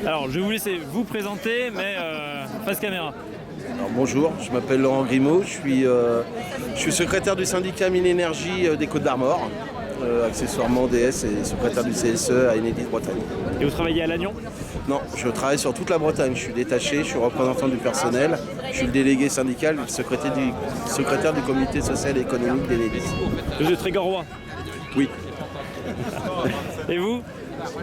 Alors, je vais vous laisser vous présenter, mais face caméra. Alors, bonjour, je m'appelle Laurent Grimaud, je suis secrétaire du syndicat Mine Énergie des Côtes d'Armor, accessoirement DS et secrétaire du CSE à Enedis Bretagne. Et vous travaillez à Lannion? Non, je travaille sur toute la Bretagne, je suis détaché, je suis représentant du personnel, je suis le délégué syndical, le secrétaire du comité social et économique d'Enedis. Vous êtes Trégorois? Oui. Et vous?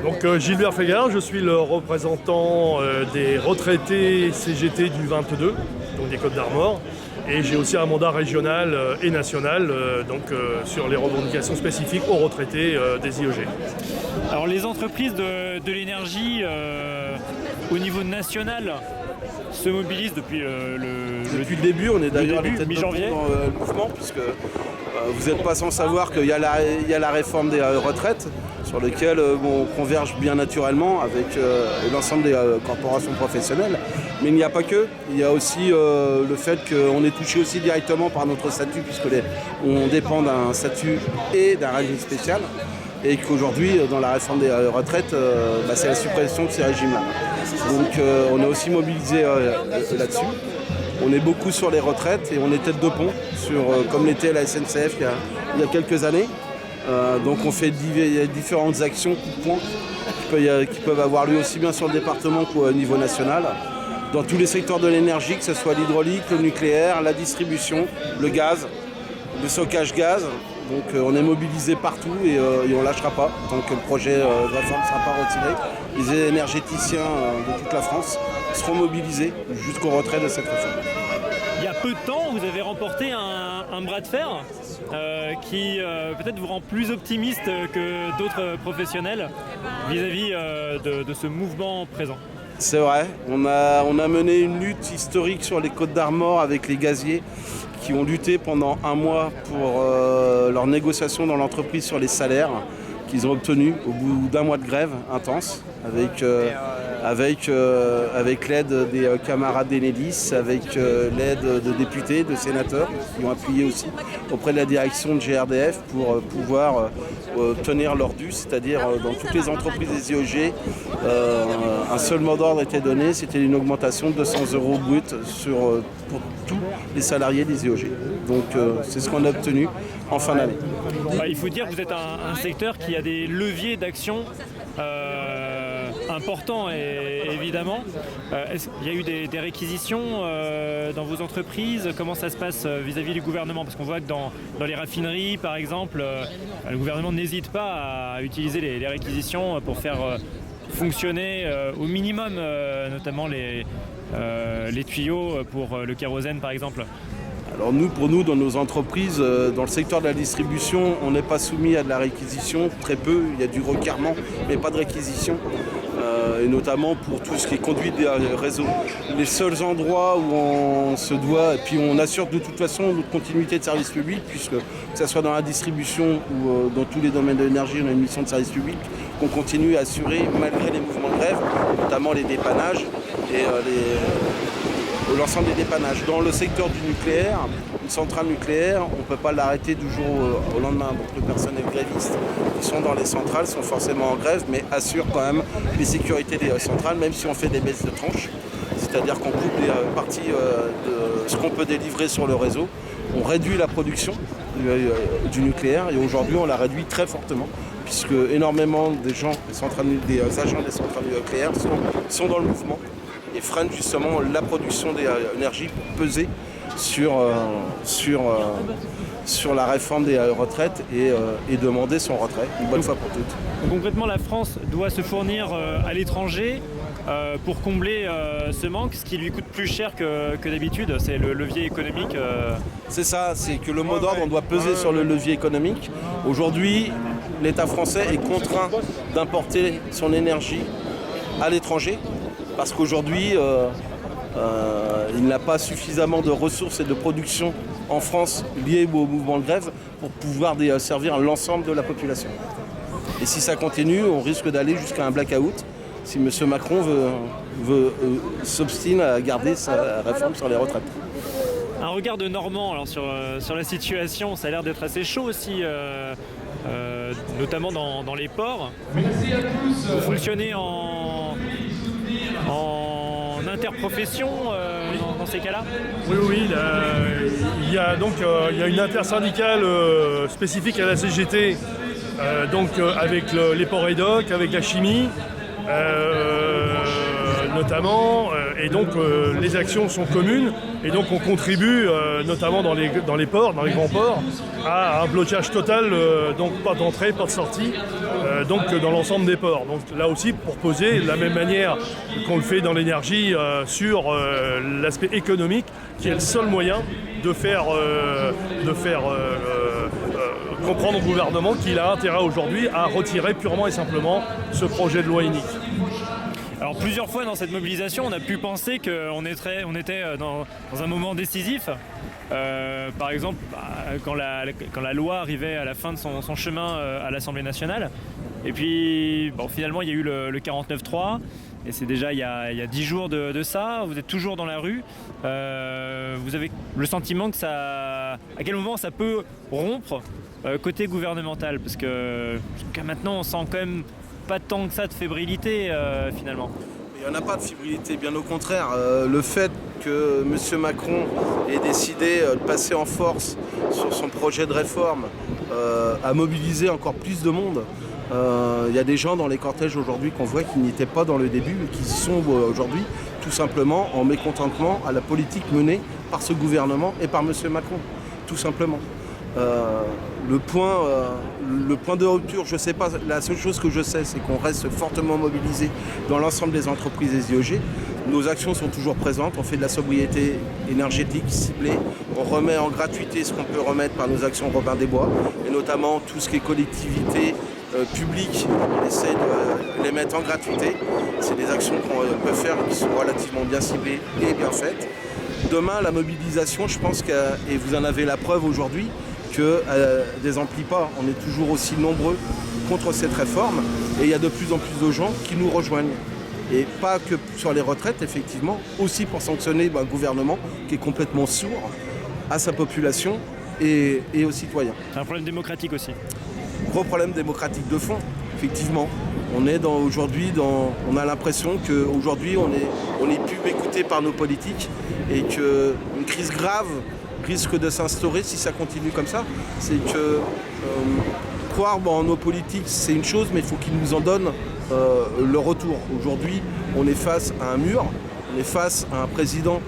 Donc Gilbert Fégain, je suis le représentant des retraités CGT du 22, donc des Côtes d'Armor. Et j'ai aussi un mandat régional et national sur les revendications spécifiques aux retraités des IEG. Alors les entreprises de l'énergie au niveau national se mobilisent depuis Depuis le début, on est d'ailleurs les têtes de pont mi-janvier. dans le mouvement, puisque vous n'êtes pas sans savoir qu'il y a la réforme des retraites, sur laquelle on converge bien naturellement avec l'ensemble des corporations professionnelles. Mais il n'y a pas que, il y a aussi le fait qu'on est touché aussi directement par notre statut, puisque on dépend d'un statut et d'un régime spécial, et qu'aujourd'hui, dans la réforme des retraites, c'est la suppression de ces régimes-là. Donc on est aussi mobilisé là-dessus. On est beaucoup sur les retraites et on est tête de pont, comme l'était la SNCF il y a quelques années. Donc on fait différentes actions, coups de poing, qui peuvent avoir lieu aussi bien sur le département qu'au niveau national, dans tous les secteurs de l'énergie, que ce soit l'hydraulique, le nucléaire, la distribution, le gaz, le stockage gaz. Donc on est mobilisé partout et on ne lâchera pas tant que le projet de réforme ne sera pas retiré. Les énergéticiens de toute la France seront mobilisés jusqu'au retrait de cette réforme. Il y a peu de temps, vous avez remporté un bras de fer qui peut-être vous rend plus optimiste que d'autres professionnels vis-à-vis de ce mouvement présent. C'est vrai, on a mené une lutte historique sur les Côtes d'Armor avec les gaziers qui ont lutté pendant un mois pour leur négociation dans l'entreprise sur les salaires qu'ils ont obtenus au bout d'un mois de grève intense avec l'aide des camarades d'Enedis, avec l'aide de députés, de sénateurs qui ont appuyé aussi auprès de la direction de GRDF pour pouvoir tenir leur dû, c'est-à-dire dans toutes les entreprises des IEG, un seul mot d'ordre était donné, c'était une augmentation de 200 € brut pour tous les salariés des IEG. Donc c'est ce qu'on a obtenu en fin d'année. Il faut dire que vous êtes un secteur qui a des leviers d'action importants évidemment. Il y a eu des réquisitions dans vos entreprises. Comment ça se passe vis-à-vis du gouvernement? Parce qu'on voit que dans les raffineries par exemple, le gouvernement n'hésite pas à utiliser les réquisitions pour faire fonctionner au minimum notamment les tuyaux pour le kérosène par exemple. Alors pour nous, dans nos entreprises, dans le secteur de la distribution, on n'est pas soumis à de la réquisition, très peu, il y a du requirement, mais pas de réquisition. Et notamment pour tout ce qui est conduite des réseaux. Les seuls endroits où on se doit, et puis on assure de toute façon notre continuité de service public, puisque que ce soit dans la distribution ou dans tous les domaines de l'énergie, on a une mission de service public qu'on continue à assurer malgré les mouvements de grève, notamment les dépannages et l'ensemble des dépannages. Dans le secteur du nucléaire, une centrale nucléaire, on ne peut pas l'arrêter du jour au lendemain. Donc le personnel gréviste qui sont dans les centrales sont forcément en grève, mais assurent quand même les sécurités des centrales, même si on fait des baisses de tranches. C'est-à-dire qu'on coupe les parties de ce qu'on peut délivrer sur le réseau. On réduit la production du nucléaire et aujourd'hui on la réduit très fortement, puisque énormément des agents des centrales nucléaires sont dans le mouvement et freinent justement la production d'énergie pour peser sur la réforme des retraites et demander son retrait une bonne fois pour toutes. Donc, concrètement, la France doit se fournir à l'étranger pour combler ce manque, ce qui lui coûte plus cher que d'habitude, c'est le levier économique. C'est ça, c'est que le mot d'ordre, on doit peser sur le levier économique. Aujourd'hui, l'État français est contraint d'importer son énergie à l'étranger, parce qu'aujourd'hui, il n'a pas suffisamment de ressources et de production en France liées au mouvement de grève pour pouvoir servir l'ensemble de la population. Et si ça continue, on risque d'aller jusqu'à un blackout si M. Macron s'obstine à garder sa réforme sur les retraites. Un regard de Normand alors, sur la situation, ça a l'air d'être assez chaud aussi, notamment dans les ports. Vous fonctionnez interprofession dans ces cas-là? Oui, il y a une intersyndicale spécifique à la CGT, avec les ports et docks, avec la chimie, notamment, et donc les actions sont communes, et donc on contribue, notamment dans les ports, dans les grands ports, à un blocage total, donc pas d'entrée, pas de sortie, dans l'ensemble des ports. Donc là aussi, pour poser de la même manière qu'on le fait dans l'énergie sur l'aspect économique, qui est le seul moyen de faire comprendre au gouvernement qu'il a intérêt aujourd'hui à retirer purement et simplement ce projet de loi unique. Alors plusieurs fois dans cette mobilisation, on a pu penser qu'on était dans un moment décisif. Par exemple, quand la loi arrivait à la fin de son chemin à l'Assemblée nationale. Et puis, finalement, il y a eu le 49.3. Et c'est déjà il y a 10 jours de ça. Vous êtes toujours dans la rue. Vous avez le sentiment que à quel moment ça peut rompre côté gouvernemental? Parce que jusqu'à maintenant, on sent quand même pas tant que ça de fébrilité finalement. Il n'y en a pas de fébrilité, bien au contraire. Le fait que M. Macron ait décidé de passer en force sur son projet de réforme a mobilisé encore plus de monde. Il y a des gens dans les cortèges aujourd'hui qu'on voit qui n'étaient pas dans le début et qui sont aujourd'hui tout simplement en mécontentement à la politique menée par ce gouvernement et par M. Macron, tout simplement. Le point de rupture, je ne sais pas, la seule chose que je sais, c'est qu'on reste fortement mobilisé dans l'ensemble des entreprises des IEG. Nos actions sont toujours présentes, on fait de la sobriété énergétique ciblée, on remet en gratuité ce qu'on peut remettre par nos actions Robin des Bois, et notamment tout ce qui est collectivité publique, on essaie de les mettre en gratuité. C'est des actions qu'on peut faire qui sont relativement bien ciblées et bien faites. Demain, la mobilisation, je pense et vous en avez la preuve aujourd'hui, que des amplis pas, on est toujours aussi nombreux contre cette réforme et il y a de plus en plus de gens qui nous rejoignent. Et pas que sur les retraites, effectivement, aussi pour sanctionner un gouvernement qui est complètement sourd à sa population et aux citoyens. C'est un problème démocratique aussi. Gros problème démocratique de fond, effectivement. On a l'impression qu'aujourd'hui on n'est plus écouté par nos politiques et qu'une crise grave risque de s'instaurer si ça continue comme ça. C'est que croire en nos politiques, c'est une chose, mais il faut qu'ils nous en donnent le retour. Aujourd'hui, on est face à un mur, on est face à un président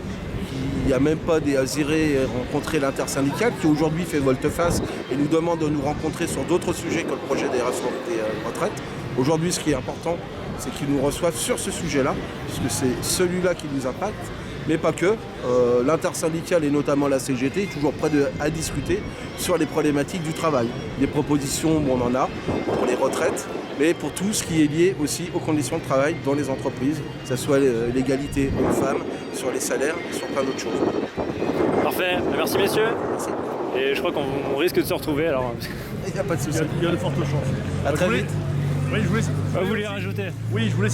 qui n'a même pas désiré rencontrer l'intersyndicale, qui aujourd'hui fait volte-face et nous demande de nous rencontrer sur d'autres sujets que le projet des réformes des retraites. Aujourd'hui, ce qui est important, c'est qu'ils nous reçoivent sur ce sujet-là, puisque c'est celui-là qui nous impacte. Mais pas que. L'intersyndicale et notamment la CGT est toujours prête à discuter sur les problématiques du travail. Des propositions, on en a pour les retraites, mais pour tout ce qui est lié aussi aux conditions de travail dans les entreprises, que ce soit l'égalité hommes-femmes, sur les salaires et sur plein d'autres choses. Parfait, merci messieurs. Merci. Et je crois qu'on risque de se retrouver alors. Il n'y a pas de souci. Il y a de fortes chances. À très vite. Oui, vous voulez rajouter? Oui, je voulais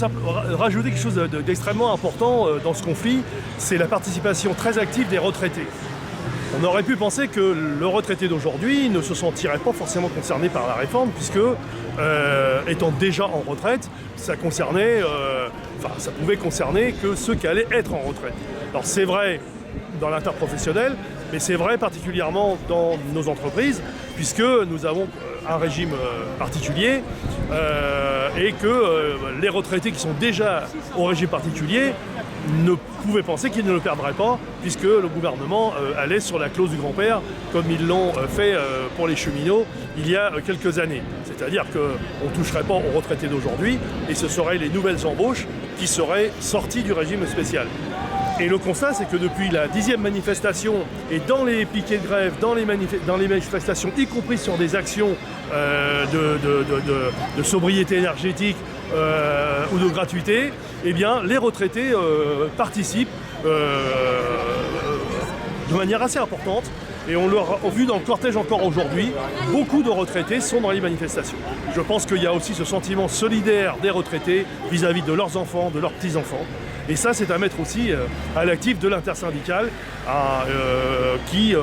rajouter quelque chose d'extrêmement important dans ce conflit, c'est la participation très active des retraités. On aurait pu penser que le retraité d'aujourd'hui ne se sentirait pas forcément concerné par la réforme, puisque, étant déjà en retraite, ça pouvait concerner que ceux qui allaient être en retraite. Alors c'est vrai dans l'interprofessionnel, mais c'est vrai particulièrement dans nos entreprises, puisque nous avons un régime particulier et que les retraités qui sont déjà au régime particulier ne pouvaient penser qu'ils ne le perdraient pas, puisque le gouvernement allait sur la clause du grand-père, comme ils l'ont fait pour les cheminots il y a quelques années. C'est-à-dire qu'on ne toucherait pas aux retraités d'aujourd'hui, et ce seraient les nouvelles embauches qui seraient sorties du régime spécial. Et le constat, c'est que depuis la 10e manifestation et dans les piquets de grève, dans les manifestations, y compris sur des actions de sobriété énergétique ou de gratuité, eh bien, les retraités participent de manière assez importante Et on l'a vu dans le cortège encore aujourd'hui, beaucoup de retraités sont dans les manifestations. Je pense qu'il y a aussi ce sentiment solidaire des retraités vis-à-vis de leurs enfants, de leurs petits-enfants. Et ça, c'est à mettre aussi à l'actif de l'intersyndicale qui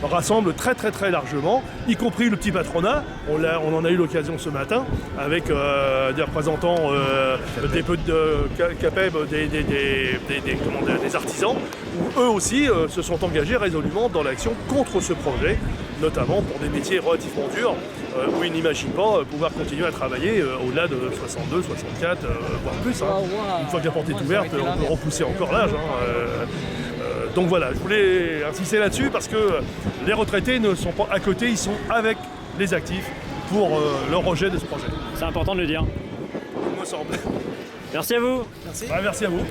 rassemble très largement, y compris le petit patronat. On en a eu l'occasion ce matin avec des représentants CAPEB, des artisans, où eux aussi se sont engagés résolument dans l'action contre ce projet, notamment pour des métiers relativement durs, où ils n'imaginent pas pouvoir continuer à travailler au-delà de 62, 64, voire plus. Une fois que la porte est ouverte, on peut repousser encore l'âge. Donc voilà, je voulais insister là-dessus parce que les retraités ne sont pas à côté, ils sont avec les actifs pour le rejet de ce projet. C'est important de le dire. Il me semble. Merci à vous. Merci à vous.